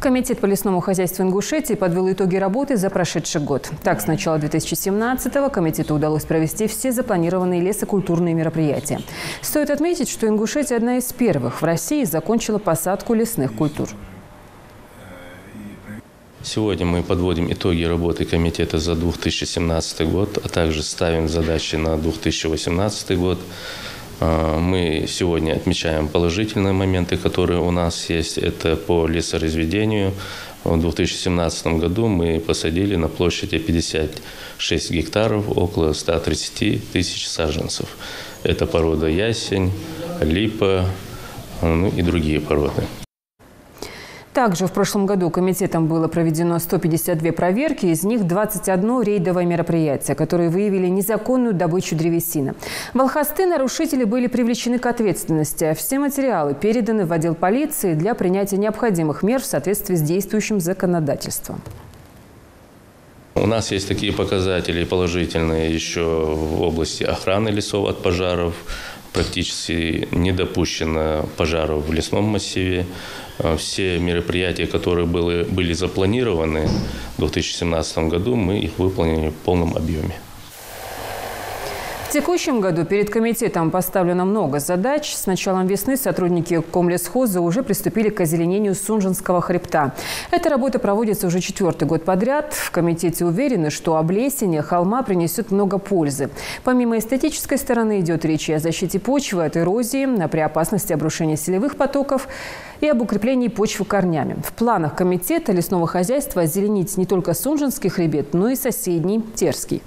Комитет по лесному хозяйству Ингушетии подвел итоги работы за прошедший год. Так, с начала 2017-го комитету удалось провести все запланированные лесокультурные мероприятия. Стоит отметить, что Ингушетия одна из первых в России закончила посадку лесных культур. Сегодня мы подводим итоги работы комитета за 2017 год, а также ставим задачи на 2018 год. Мы сегодня отмечаем положительные моменты, которые у нас есть. Это по лесоразведению. В 2017 году мы посадили на площади 56 гектаров около 130 тысяч саженцев. Это порода ясень, липа, и другие породы. Также в прошлом году комитетом было проведено 152 проверки, из них 21 рейдовое мероприятие, которые выявили незаконную добычу древесины. В Алхасты нарушители были привлечены к ответственности, а все материалы переданы в отдел полиции для принятия необходимых мер в соответствии с действующим законодательством. У нас есть такие показатели положительные еще в области охраны лесов от пожаров. Практически не допущено пожаров в лесном массиве. Все мероприятия, которые были запланированы в 2017 году, мы их выполнили в полном объеме. В текущем году перед комитетом поставлено много задач. С началом весны сотрудники Комлесхоза уже приступили к озеленению Сунжинского хребта. Эта работа проводится уже 4-й год подряд. В комитете уверены, что облесение холма принесет много пользы. Помимо эстетической стороны идет речь и о защите почвы от эрозии, при опасности обрушения селевых потоков и об укреплении почвы корнями. В планах комитета лесного хозяйства озеленить не только Сунжинский хребет, но и соседний Терский.